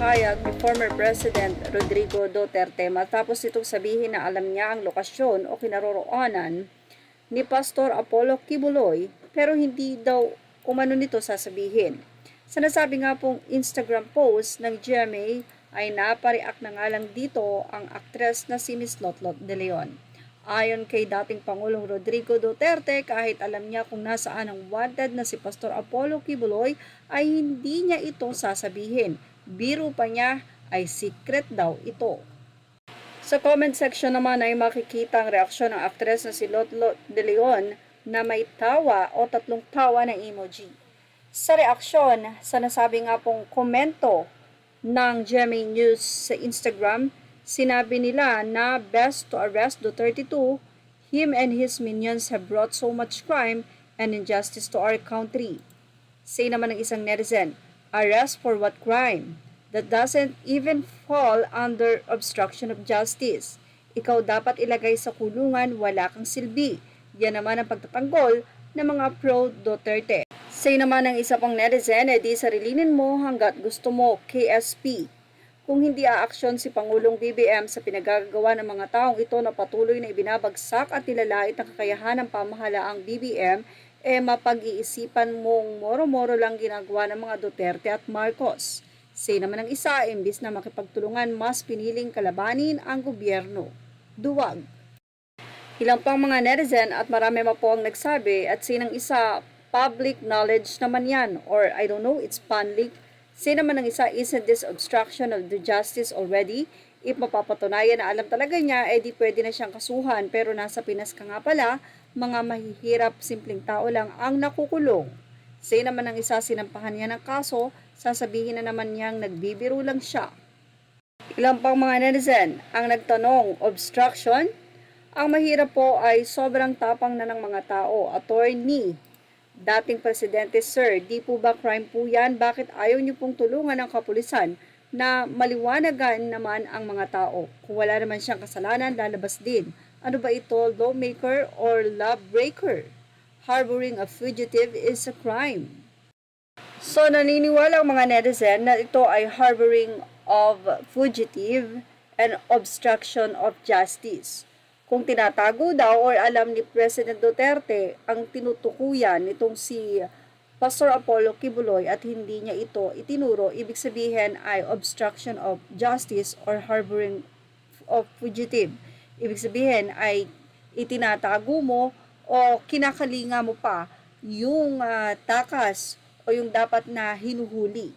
pahayag ni former President Rodrigo Duterte matapos itong sabihin na alam niya ang lokasyon o kinaroroonan ni Pastor Apollo Kibuloy pero hindi daw umano nito sasabihin. Sa nasabi nga pong Instagram post ng GMA ay napareact na nga lang dito ang aktres na si Miss Lotlot de Leon. Ayon kay dating Pangulong Rodrigo Duterte, kahit alam niya kung nasaan ang wanted na si Pastor Apollo Kibuloy, ay hindi niya ito sasabihin. Biro pa niya ay secret daw ito. Sa comment section naman ay makikita ang reaksyon ng aktres na si Lotlot de Leon na may tawa o tatlong tawa na emoji. Sa reaksyon, sa nasabi nga pong komento ng GMA News sa Instagram, sinabi nila na best to arrest Duterte 2, him and his minions have brought so much crime and injustice to our country. Say naman ng isang netizen, arrest for what crime? That doesn't even fall under obstruction of justice. Ikaw dapat ilagay sa kulungan, wala kang silbi. Yan naman ang pagtatanggol ng mga pro-Duterte. Say naman ng isa pang netizen, edi sarilinin mo hanggat gusto mo, KSP. Kung hindi aaksyon si Pangulong BBM sa pinagagawa ng mga taong ito na patuloy na ibinabagsak at nilalait ang kakayahan ng pamahalaang BBM, mapag-iisipan mong moro-moro lang ginagawa ng mga Duterte at Marcos. Say naman ng isa, imbis na makipagtulungan, mas piniling kalabanin ang gobyerno. Duwag. Ilang pang mga netizen at marami pa po ang nagsabi at sinang isa, public knowledge naman yan, or I don't know, it's panlik. Say naman ng isa, isn't this obstruction of the justice already? If mapapatunayan na alam talaga niya, di pwede na siyang kasuhan. Pero nasa Pinas ka nga pala, mga mahihirap, simpleng tao lang ang nakukulong. Say naman ng isa, sinampahan niya ng kaso, sasabihin na naman niyang nagbibiro lang siya. Ilang pang mga netizen ang nagtanong, obstruction? Ang mahirap po ay sobrang tapang na ng mga tao. Attorney, dating presidente, sir, di po ba crime po yan? Bakit ayaw niyo pong tulungan ang kapulisan na maliwanagan naman ang mga tao? Kung wala naman siyang kasalanan, lalabas din. Ano ba ito, lawmaker or lawbreaker? Harboring a fugitive is a crime. So naniniwala ang mga netizen na ito ay harboring of fugitive and obstruction of justice. Kung tinatago daw or alam ni President Duterte ang tinutukuyan nitong si Pastor Apollo Kibuloy at hindi niya ito itinuro, ibig sabihin ay obstruction of justice or harboring of fugitive. Ibig sabihin ay itinatago mo o kinakalinga mo pa yung takas o yung dapat na hinuhuli.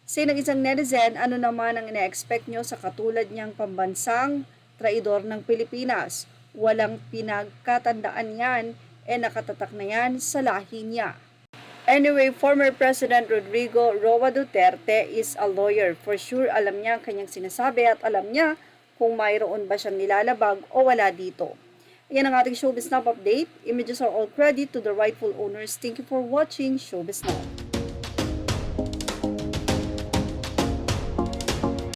Say ng isang netizen, ano naman ang ina-expect nyo sa katulad niyang pambansang traidor ng Pilipinas? Walang pinagkatandaan yan, nakatatak na yan sa lahi niya. Anyway, former President Rodrigo Roa Duterte is a lawyer. For sure, alam niya ang kanyang sinasabi at alam niya kung mayroon ba siyang nilalabag o wala dito. Yan ang ating Showbiz Now update. Images are all credit to the rightful owners. Thank you for watching Showbiz Now.